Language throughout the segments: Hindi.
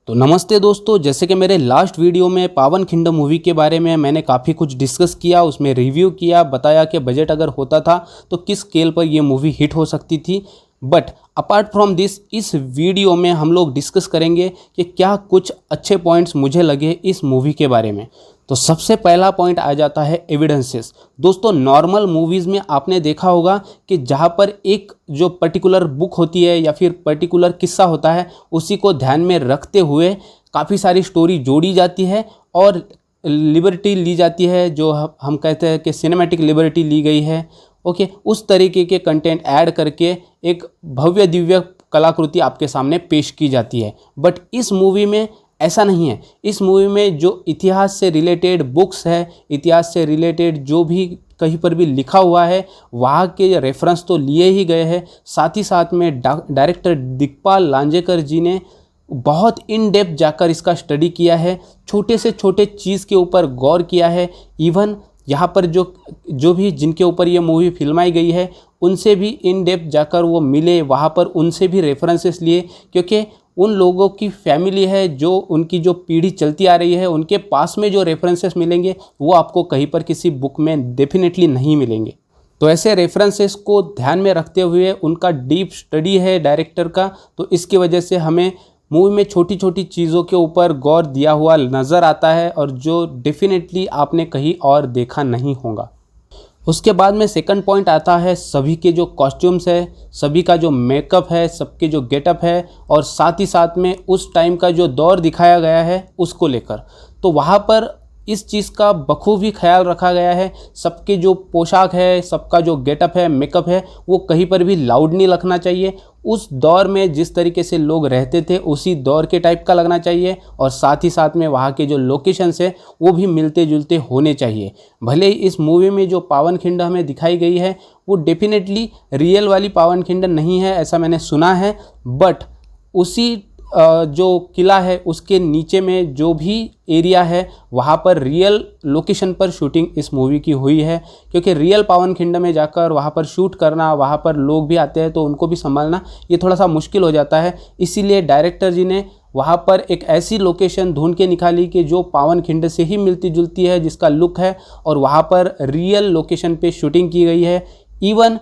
तो नमस्ते दोस्तों, जैसे कि मेरे लास्ट वीडियो में पावन खिंडम मूवी के बारे में मैंने काफ़ी कुछ डिस्कस किया, उसमें रिव्यू किया, बताया कि बजट अगर होता था तो किस स्केल पर ये मूवी हिट हो सकती थी। बट अपार्ट फ्रॉम दिस, इस वीडियो में हम लोग डिस्कस करेंगे कि क्या कुछ अच्छे पॉइंट्स मुझे लगे इस मूवी के बारे में। तो सबसे पहला पॉइंट आ जाता है एविडेंसेस। दोस्तों, नॉर्मल मूवीज़ में आपने देखा होगा कि जहाँ पर एक जो पर्टिकुलर बुक होती है या फिर पर्टिकुलर किस्सा होता है, उसी को ध्यान में रखते हुए काफ़ी सारी स्टोरी जोड़ी जाती है और लिबर्टी ली जाती है, जो हम कहते हैं कि सिनेमैटिक लिबर्टी ली गई है। ओके, उस तरीके के कंटेंट ऐड करके एक भव्य दिव्य कलाकृति आपके सामने पेश की जाती है। बट इस मूवी में ऐसा नहीं है। इस मूवी में जो इतिहास से रिलेटेड बुक्स है, इतिहास से रिलेटेड जो भी कहीं पर भी लिखा हुआ है, वहाँ के रेफरेंस तो लिए ही गए हैं। साथ ही साथ में डायरेक्टर दिग्पाल लांजेकर जी ने बहुत इन डेप्थ जाकर इसका स्टडी किया है, छोटे से छोटे चीज़ के ऊपर गौर किया है। इवन यहाँ पर जो भी जिनके ऊपर ये मूवी फिल्माई गई है, उनसे भी इन डेप्थ जाकर वो मिले, वहाँ पर उनसे भी रेफरेंसेस लिए, क्योंकि उन लोगों की फैमिली है, जो उनकी जो पीढ़ी चलती आ रही है, उनके पास में जो रेफरेंसेस मिलेंगे वो आपको कहीं पर किसी बुक में डेफिनेटली नहीं मिलेंगे। तो ऐसे रेफरेंसेस को ध्यान में रखते हुए उनका डीप स्टडी है डायरेक्टर का, तो इसकी वजह से हमें मूवी में छोटी छोटी चीज़ों के ऊपर गौर दिया हुआ नज़र आता है, और जो डेफिनेटली आपने कहीं और देखा नहीं होगा। उसके बाद में सेकंड पॉइंट आता है सभी के जो कॉस्ट्यूम्स है, सभी का जो मेकअप है, सबके जो गेटअप है, और साथ ही साथ में उस टाइम का जो दौर दिखाया गया है उसको लेकर। तो वहाँ पर इस चीज़ का बखूबी ख्याल रखा गया है। सबके जो पोशाक है, सबका जो गेटअप है, मेकअप है, वो कहीं पर भी लाउड नहीं लगना चाहिए। उस दौर में जिस तरीके से लोग रहते थे उसी दौर के टाइप का लगना चाहिए, और साथ ही साथ में वहाँ के जो लोकेशंस है वो भी मिलते जुलते होने चाहिए। भले ही इस मूवी में जो पावन खिंड हमें दिखाई गई है वो डेफिनेटली रियल वाली पावन खिंड नहीं है, ऐसा मैंने सुना है। बट उसी जो किला है उसके नीचे में जो भी एरिया है वहाँ पर रियल लोकेशन पर शूटिंग इस मूवी की हुई है, क्योंकि रियल पावन खिंड में जाकर वहाँ पर शूट करना, वहाँ पर लोग भी आते हैं तो उनको भी संभालना ये थोड़ा सा मुश्किल हो जाता है। इसीलिए डायरेक्टर जी ने वहाँ पर एक ऐसी लोकेशन ढूंढ के निकाली कि जो पावन खिंड से ही मिलती जुलती है, जिसका लुक है, और वहाँ पर रियल लोकेशन पे शूटिंग की गई है। इवन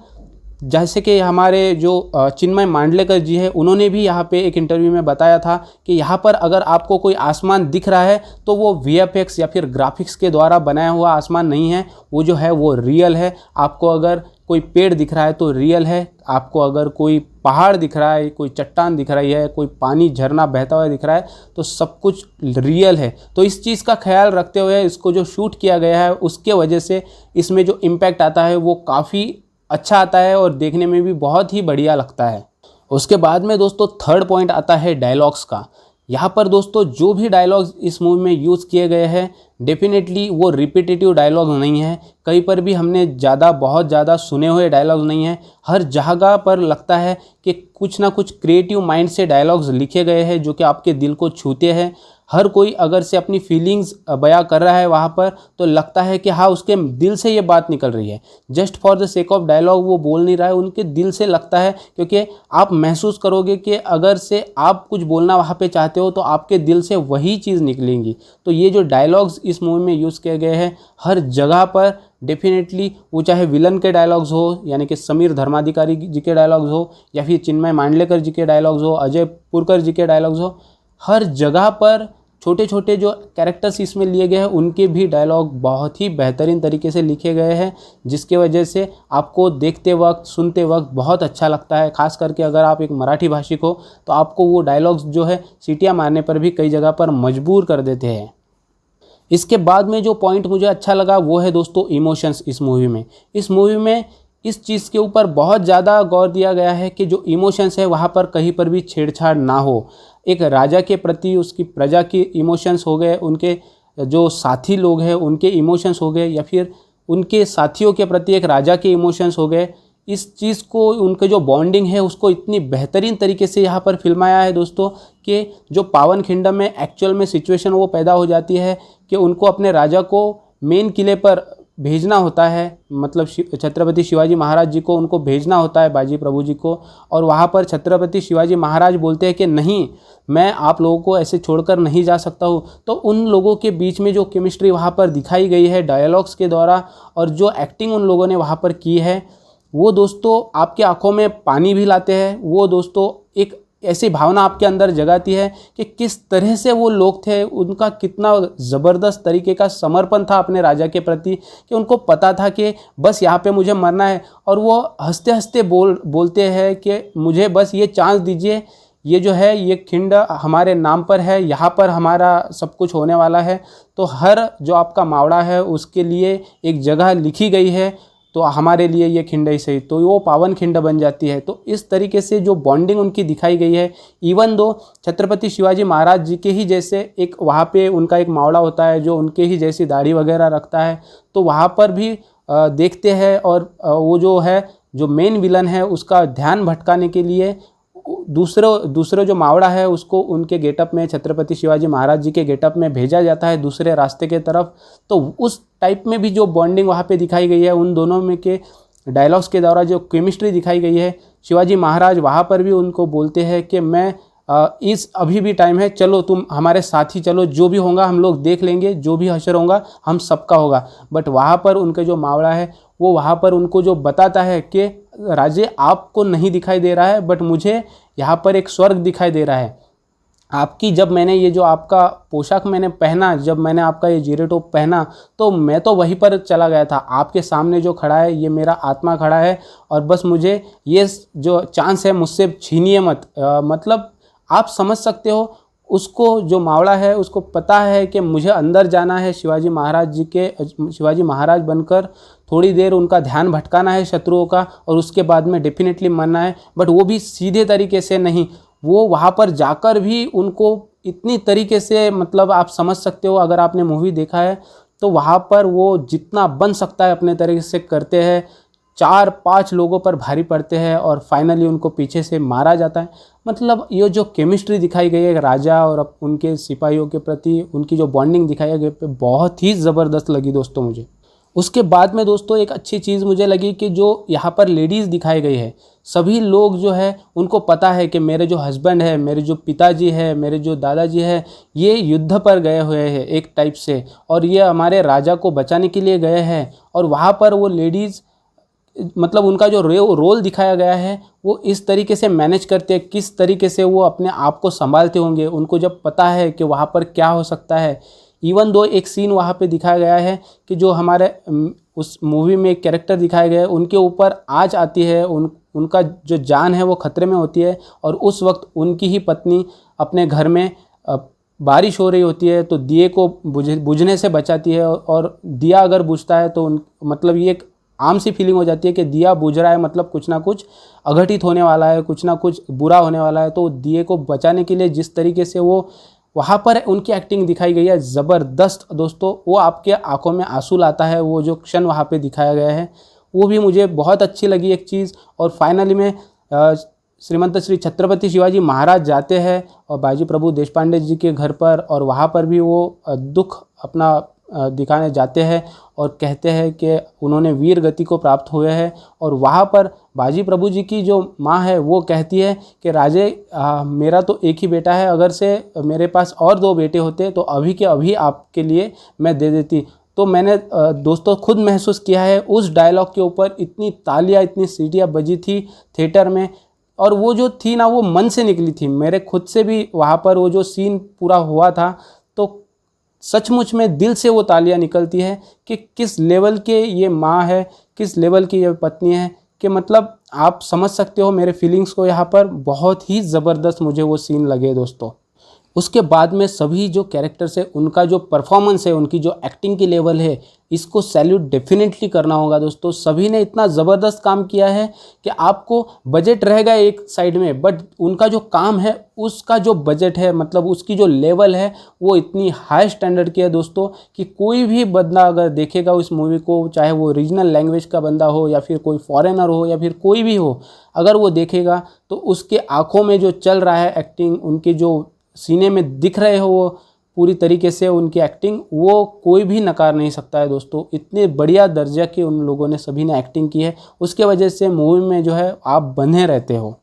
जैसे कि हमारे जो चिन्मय मांडलेकर जी है, उन्होंने भी यहाँ पे एक इंटरव्यू में बताया था कि यहाँ पर अगर आपको कोई आसमान दिख रहा है तो वो वीएफएक्स या फिर ग्राफिक्स के द्वारा बनाया हुआ आसमान नहीं है, वो जो है वो रियल है। आपको अगर कोई पेड़ दिख रहा है तो रियल है, आपको अगर कोई पहाड़ दिख रहा है, कोई चट्टान दिख रही है, कोई पानी झरना बहता हुआ दिख रहा है, तो सब कुछ रियल है। तो इस चीज़ का ख्याल रखते हुए इसको जो शूट किया गया है उसके वजह से इसमें जो इम्पैक्ट आता है वो काफ़ी अच्छा आता है और देखने में भी बहुत ही बढ़िया लगता है। उसके बाद में दोस्तों थर्ड पॉइंट आता है डायलॉग्स का। यहाँ पर दोस्तों जो भी डायलॉग्स इस मूवी में यूज़ किए गए हैं डेफिनेटली वो रिपीटेटिव डायलॉग नहीं है, कहीं पर भी हमने बहुत ज़्यादा सुने हुए डायलॉग्स नहीं हैं। हर जगह पर लगता है कि कुछ ना कुछ क्रिएटिव माइंड से डायलॉग्स लिखे गए हैं जो कि आपके दिल को छूते हैं। हर कोई अगर से अपनी फीलिंग्स बयां कर रहा है वहाँ पर, तो लगता है कि हाँ उसके दिल से ये बात निकल रही है। Just for the sake of dialogue वो बोल नहीं रहा है, उनके दिल से लगता है, क्योंकि आप महसूस करोगे कि अगर से आप कुछ बोलना वहाँ पे चाहते हो तो आपके दिल से वही चीज़ निकलेंगी। तो ये जो डायलॉग्स इस मूवी में यूज़ किए गए हैं हर जगह पर डेफिनेटली, वो चाहे विलन के डायलॉग्स हो, यानी कि समीर धर्माधिकारी जी के डायलॉग्स हो, या फिर चिन्मय मांडलेकर जी के डायलॉग्स हो, अजय पुरकर जी के डायलॉग्स हो, हर जगह पर छोटे छोटे जो कैरेक्टर्स इसमें लिए गए हैं उनके भी डायलॉग बहुत ही बेहतरीन तरीके से लिखे गए हैं, जिसके वजह से आपको देखते वक्त सुनते वक्त बहुत अच्छा लगता है। खास करके अगर आप एक मराठी भाषिक हो तो आपको वो डायलॉग्स जो है सीटियाँ मारने पर भी कई जगह पर मजबूर कर देते हैं। इसके बाद में जो पॉइंट मुझे अच्छा लगा वो है दोस्तों इमोशंस। इस मूवी में इस चीज़ के ऊपर बहुत ज़्यादा गौर दिया गया है कि जो इमोशंस है वहाँ पर कहीं पर भी छेड़छाड़ ना हो। एक राजा के प्रति उसकी प्रजा के इमोशंस हो गए, उनके जो साथी लोग हैं उनके इमोशंस हो गए, या फिर उनके साथियों के प्रति एक राजा के इमोशंस हो गए। इस चीज़ को, उनके जो बॉन्डिंग है उसको इतनी बेहतरीन तरीके से यहाँ पर फिल्माया है दोस्तों कि जो पावन खिंड में एक्चुअल में सिचुएशन वो पैदा हो जाती है कि उनको अपने राजा को मेन किले पर भेजना होता है, मतलब छत्रपति शिवाजी महाराज जी को उनको भेजना होता है, बाजी प्रभु जी को। और वहाँ पर छत्रपति शिवाजी महाराज बोलते हैं कि नहीं, मैं आप लोगों को ऐसे छोड़कर नहीं जा सकता हूँ। तो उन लोगों के बीच में जो केमिस्ट्री वहाँ पर दिखाई गई है डायलॉग्स के द्वारा, और जो एक्टिंग उन लोगों ने वहाँ पर की है, वो दोस्तों आपकी आंखों में पानी भी लाते हैं। वो दोस्तों एक ऐसी भावना आपके अंदर जगाती है कि किस तरह से वो लोग थे, उनका कितना ज़बरदस्त तरीके का समर्पण था अपने राजा के प्रति, कि उनको पता था कि बस यहाँ पे मुझे मरना है। और वो हंसते हंसते बोलते हैं कि मुझे बस ये चांस दीजिए, ये जो है ये खिंड हमारे नाम पर है, यहाँ पर हमारा सब कुछ होने वाला है। तो हर जो आपका मावड़ा है उसके लिए एक जगह लिखी गई है, तो हमारे लिए ये खिंड ही सही, तो वो पावन खिंड बन जाती है। तो इस तरीके से जो बॉन्डिंग उनकी दिखाई गई है, इवन दो छत्रपति शिवाजी महाराज जी के ही जैसे एक वहाँ पे उनका एक मावड़ा होता है जो उनके ही जैसी दाढ़ी वगैरह रखता है, तो वहाँ पर भी देखते हैं। और वो जो है जो मेन विलन है उसका ध्यान भटकाने के लिए दूसरे जो मावड़ा है उसको उनके गेटअप में, छत्रपति शिवाजी महाराज जी के गेटअप में भेजा जाता है दूसरे रास्ते के तरफ। तो उस टाइप में भी जो बॉन्डिंग वहाँ पे दिखाई गई है, उन दोनों में के डायलॉग्स के द्वारा जो केमिस्ट्री दिखाई गई है, शिवाजी महाराज वहाँ पर भी उनको बोलते हैं कि मैं इस अभी भी टाइम है, चलो तुम हमारे साथ ही चलो, जो भी होगा हम लोग देख लेंगे, जो भी हशर होगा हम सबका होगा। बट वहाँ पर उनके जो मावड़ा है वो वहाँ पर उनको जो बताता है कि राजे आपको नहीं दिखाई दे रहा है, बट मुझे यहाँ पर एक स्वर्ग दिखाई दे रहा है। आपकी जब मैंने ये जो आपका पोशाक मैंने पहना, जब मैंने आपका ये जीरे टोप पहना, तो मैं तो वहीं पर चला गया था। आपके सामने जो खड़ा है ये मेरा आत्मा खड़ा है, और बस मुझे ये जो चांस है मुझसे छीनिए मत। मतलब आप समझ सकते हो, उसको जो मावड़ा है उसको पता है कि मुझे अंदर जाना है, शिवाजी महाराज बनकर थोड़ी देर उनका ध्यान भटकाना है शत्रुओं का, और उसके बाद में डेफिनेटली मरना है। बट वो भी सीधे तरीके से नहीं, वो वहाँ पर जाकर भी उनको इतनी तरीके से, मतलब आप समझ सकते हो, अगर आपने मूवी देखा है तो वहाँ पर वो जितना बन सकता है अपने तरीके से करते हैं। 4-5 लोगों पर भारी पड़ते हैं और फाइनली उनको पीछे से मारा जाता है। मतलब ये जो केमिस्ट्री दिखाई गई है राजा और उनके सिपाहियों के प्रति, उनकी जो बॉन्डिंग दिखाई गई है, बहुत ही ज़बरदस्त लगी दोस्तों मुझे। उसके बाद में दोस्तों एक अच्छी चीज़ मुझे लगी कि जो यहाँ पर लेडीज़ दिखाई गई है, सभी लोग जो है उनको पता है कि मेरे जो हस्बैंड है, मेरे जो पिताजी है, मेरे जो दादाजी है, ये युद्ध पर गए हुए हैं एक टाइप से, और ये हमारे राजा को बचाने के लिए गए हैं। और वहाँ पर वो लेडीज़, मतलब उनका जो रोल दिखाया गया है वो इस तरीके से मैनेज करते हैं, किस तरीके से वो अपने आप को संभालते होंगे, उनको जब पता है कि वहाँ पर क्या हो सकता है। इवन दो एक सीन वहाँ पे दिखाया गया है कि जो हमारे उस मूवी में एक कैरेक्टर दिखाया गया है, उनके ऊपर आँच आती है, उनका जो जान है वो खतरे में होती है, और उस वक्त उनकी ही पत्नी अपने घर में बारिश हो रही होती है तो दिए को बुझने से बचाती है। और दिया अगर बुझता है तो मतलब ये एक आम सी फीलिंग हो जाती है कि दिया बुझ रहा है, मतलब कुछ ना कुछ अघटित होने वाला है, कुछ ना कुछ बुरा होने वाला है। तो दिए को बचाने के लिए जिस तरीके से वो वहाँ पर उनकी एक्टिंग दिखाई गई है, ज़बरदस्त दोस्तों। वो आपके आंखों में आंसू लाता है, वो जो क्षण वहाँ पे दिखाया गया है वो भी मुझे बहुत अच्छी लगी एक चीज़। और फाइनली में श्रीमंत श्री छत्रपति शिवाजी महाराज जाते हैं और बाजी प्रभु देशपांडे जी के घर पर, और वहाँ पर भी वो दुख अपना दिखाने जाते हैं और कहते हैं कि उन्होंने वीर गति को प्राप्त हुए हैं। और वहाँ पर बाजी प्रभु जी की जो माँ है वो कहती है कि राजे मेरा तो एक ही बेटा है, अगर से मेरे पास और 2 बेटे होते तो अभी के अभी आपके लिए मैं दे देती। तो मैंने दोस्तों खुद महसूस किया है, उस डायलॉग के ऊपर इतनी तालियां, इतनी सीटियां बजी थी थिएटर में, और वो जो थी ना वो मन से निकली थी। मेरे खुद से भी वहाँ पर वो जो सीन पूरा हुआ था तो सचमुच में दिल से वो तालियां निकलती है कि किस लेवल के ये माँ है, किस लेवल की ये पत्नी है, कि मतलब आप समझ सकते हो मेरे फीलिंग्स को। यहाँ पर बहुत ही ज़बरदस्त मुझे वो सीन लगे दोस्तों। उसके बाद में सभी जो कैरेक्टर्स है, उनका जो परफॉर्मेंस है, उनकी जो एक्टिंग की लेवल है, इसको सैल्यूट डेफिनेटली करना होगा दोस्तों। सभी ने इतना ज़बरदस्त काम किया है कि आपको बजट रहेगा एक साइड में, बट उनका जो काम है उसका जो बजट है, मतलब उसकी जो लेवल है वो इतनी हाई स्टैंडर्ड की है दोस्तों कि कोई भी बंदा अगर देखेगा उस मूवी को, चाहे वो रीजनल लैंग्वेज का बंदा हो या फिर कोई फॉरेनर हो या फिर कोई भी हो, अगर वो देखेगा तो उसके आँखों में जो चल रहा है एक्टिंग, उनके जो सीने में दिख रहे हो वो पूरी तरीके से उनकी एक्टिंग वो कोई भी नकार नहीं सकता है दोस्तों। इतने बढ़िया दर्जा की उन लोगों ने सभी ने एक्टिंग की है, उसके वजह से मूवी में जो है आप बंधे रहते हो।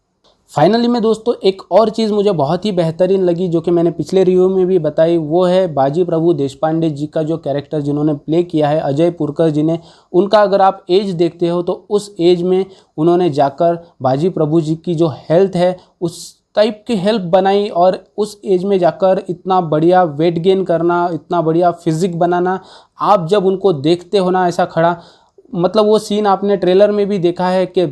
फाइनली में दोस्तों एक और चीज़ मुझे बहुत ही बेहतरीन लगी जो कि मैंने पिछले रिव्यू में भी बताई, वो है बाजी प्रभु देशपांडे जी का जो कैरेक्टर जिन्होंने प्ले किया है अजय पुरकर जी ने। उनका अगर आप एज देखते हो तो उस एज में उन्होंने जाकर बाजी प्रभु जी की जो हेल्थ है उस टाइप की हेल्प बनाई, और उस एज में जाकर इतना बढ़िया वेट गेन करना, इतना बढ़िया फिजिक बनाना। आप जब उनको देखते हो ना ऐसा खड़ा, मतलब वो सीन आपने ट्रेलर में भी देखा है कि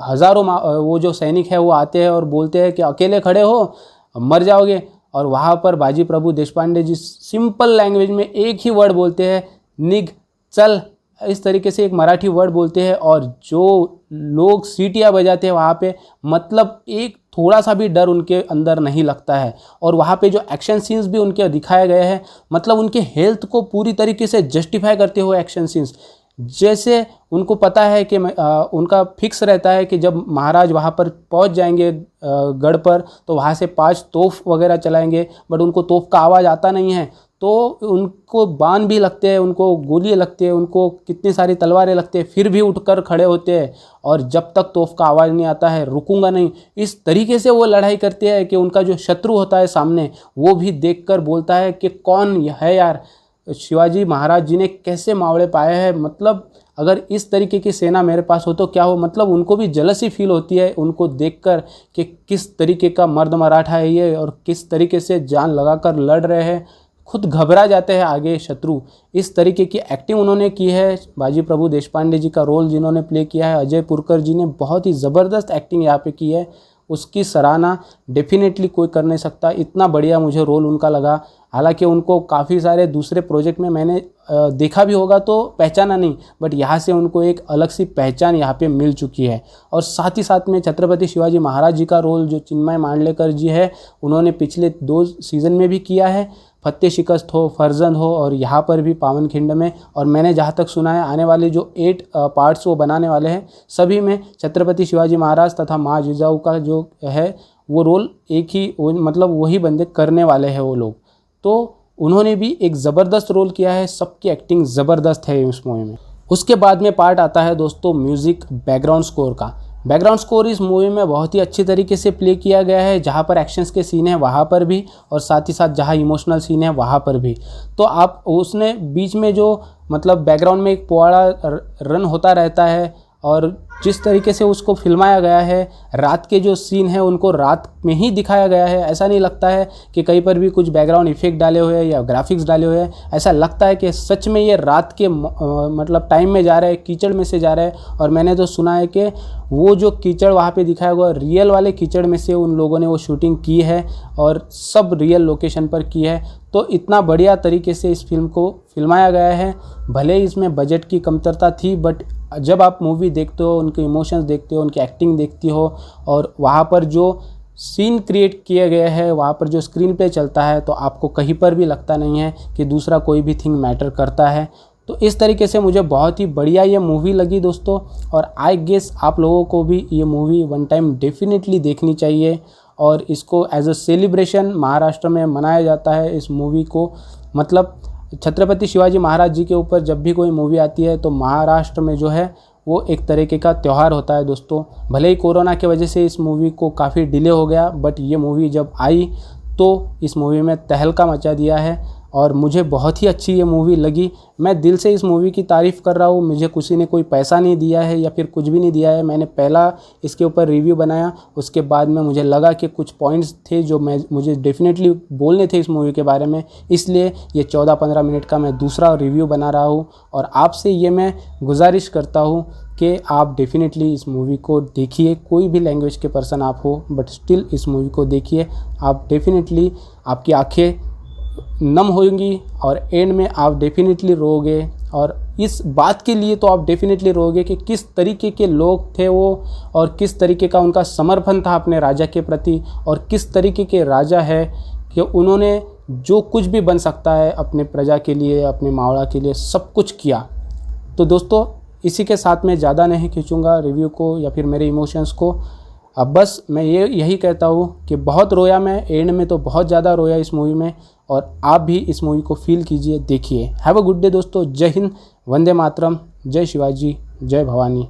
हज़ारों वो जो सैनिक है वो आते हैं और बोलते हैं कि अकेले खड़े हो मर जाओगे, और वहाँ पर बाजी प्रभु देशपांडे जी सिंपल लैंग्वेज में एक ही वर्ड बोलते हैं, निग चल, इस तरीके से एक मराठी वर्ड बोलते हैं, और जो लोग सीटियाँ बजाते हैं वहाँ पे, मतलब एक थोड़ा सा भी डर उनके अंदर नहीं लगता है। और वहाँ पे जो एक्शन सीन्स भी उनके दिखाए गए हैं, मतलब उनके हेल्थ को पूरी तरीके से जस्टिफाई करते हुए एक्शन सीन्स। जैसे उनको पता है कि उनका फिक्स रहता है कि जब महाराज वहाँ पर पहुँच जाएंगे गढ़ पर तो वहाँ से 5 तोप वगैरह चलाएंगे, बट उनको तोप का आवाज़ आता नहीं है, तो उनको बाण भी लगते हैं, उनको गोलियाँ लगती है, उनको कितनी सारी तलवारें लगती है, फिर भी उठकर खड़े होते हैं, और जब तक तोप का आवाज़ नहीं आता है रुकूंगा नहीं, इस तरीके से वो लड़ाई करते हैं कि उनका जो शत्रु होता है सामने वो भी देखकर बोलता है कि कौन है यार, शिवाजी महाराज जी ने कैसे मावड़े पाए हैं, मतलब अगर इस तरीके की सेना मेरे पास हो तो क्या हो। मतलब उनको भी जलसी फील होती है उनको देखकर कि किस तरीके का मर्द मराठा है ये, और किस तरीके से जान लगाकर लड़ रहे हैं, खुद घबरा जाते हैं आगे शत्रु। इस तरीके की एक्टिंग उन्होंने की है। बाजी प्रभु देशपांडे जी का रोल जिन्होंने प्ले किया है अजय पुरकर जी ने, बहुत ही ज़बरदस्त एक्टिंग यहाँ पे की है, उसकी सराहना डेफिनेटली कोई कर नहीं सकता। इतना बढ़िया मुझे रोल उनका लगा। हालांकि उनको काफ़ी सारे दूसरे प्रोजेक्ट में मैंने देखा भी होगा तो पहचाना नहीं, बट यहाँ से उनको एक अलग सी पहचान यहाँ पे मिल चुकी है। और साथ ही साथ में छत्रपति शिवाजी महाराज जी का रोल जो चिन्मय मांडलेकर जी है, उन्होंने पिछले 2 सीज़न में भी किया है, फतेह शिकस्त हो, फर्जंद हो, और यहाँ पर भी पावनखिंड में। और मैंने जहाँ तक सुना है आने वाले जो 8 पार्ट्स वो बनाने वाले हैं, सभी में छत्रपति शिवाजी महाराज तथा माँ जिजाऊ का जो है वो रोल एक ही, मतलब वही बंदे करने वाले हैं वो लोग। तो उन्होंने भी एक ज़बरदस्त रोल किया है, सबकी एक्टिंग ज़बरदस्त है उस मूवी में। उसके बाद में पार्ट आता है दोस्तों म्यूज़िक बैकग्राउंड स्कोर का। बैकग्राउंड स्कोर इस मूवी में बहुत ही अच्छी तरीके से प्ले किया गया है, जहाँ पर एक्शंस के सीन हैं वहाँ पर भी, और साथ ही साथ जहाँ इमोशनल सीन है वहाँ पर भी। तो आप उसने बीच में जो मतलब बैकग्राउंड में एक पुआड़ा रन होता रहता है, और जिस तरीके से उसको फिल्माया गया है, रात के जो सीन है उनको रात में ही दिखाया गया है। ऐसा नहीं लगता है कि कहीं पर भी कुछ बैकग्राउंड इफेक्ट डाले हुए हैं या ग्राफिक्स डाले हुए हैं, ऐसा लगता है कि सच में ये रात के मतलब टाइम में जा रहा है, कीचड़ में से जा रहा है। और मैंने तो सुना है कि वो जो कीचड़ वहाँ पे दिखाया हुआ रियल वाले कीचड़ में से उन लोगों ने वो शूटिंग की है, और सब रियल लोकेशन पर की है। तो इतना बढ़िया तरीके से इस फिल्म को फिल्माया गया है। भले ही इसमें बजट की कमतरता थी, बट जब आप मूवी देखते हो, उनके इमोशंस देखते हो, उनकी एक्टिंग देखती हो, और वहाँ पर जो सीन क्रिएट किए गए हैं, वहाँ पर जो स्क्रीन पे चलता है, तो आपको कहीं पर भी लगता नहीं है कि दूसरा कोई भी थिंग मैटर करता है। तो इस तरीके से मुझे बहुत ही बढ़िया ये मूवी लगी दोस्तों, और आई गेस आप लोगों को भी ये मूवी वन टाइम डेफिनेटली देखनी चाहिए। और इसको एज अ सेलिब्रेशन महाराष्ट्र में मनाया जाता है इस मूवी को। मतलब छत्रपति शिवाजी महाराज जी के ऊपर जब भी कोई मूवी आती है तो महाराष्ट्र में जो है वो एक तरीके का त्यौहार होता है दोस्तों। भले ही कोरोना की वजह से इस मूवी को काफ़ी डिले हो गया, बट ये मूवी जब आई तो इस मूवी में तहलका मचा दिया है, और मुझे बहुत ही अच्छी ये मूवी लगी। मैं दिल से इस मूवी की तारीफ़ कर रहा हूँ। मुझे किसी ने कोई पैसा नहीं दिया है या फिर कुछ भी नहीं दिया है। मैंने पहला इसके ऊपर रिव्यू बनाया, उसके बाद में मुझे लगा कि कुछ पॉइंट्स थे जो मुझे डेफिनेटली बोलने थे इस मूवी के बारे में, इसलिए ये 14-15 मिनट का मैं दूसरा रिव्यू बना रहा हूँ। और आपसे ये मैं गुजारिश करता हूँ कि आप डेफिनेटली इस मूवी को देखिए। कोई भी लैंग्वेज के पर्सन आप हो, बट स्टिल इस मूवी को देखिए। आप डेफिनेटली, आपकी आँखें नम होंगी और एंड में आप डेफिनेटली रोओगे। और इस बात के लिए तो आप डेफिनेटली रोओगे कि किस तरीके के लोग थे वो, और किस तरीके का उनका समर्पण था अपने राजा के प्रति, और किस तरीके के राजा है कि उन्होंने जो कुछ भी बन सकता है अपने प्रजा के लिए, अपने मावड़ा के लिए, सब कुछ किया। तो दोस्तों इसी के साथ मैं ज़्यादा नहीं खींचूंगा रिव्यू को या फिर मेरे इमोशंस को। अब बस मैं यही कहता हूँ कि बहुत रोया मैं, एंड में तो बहुत ज़्यादा रोया इस मूवी में, और आप भी इस मूवी को फील कीजिए, देखिए। हैव अ गुड डे दोस्तों। जय हिंद, वंदे मातरम, जय शिवाजी, जय भवानी।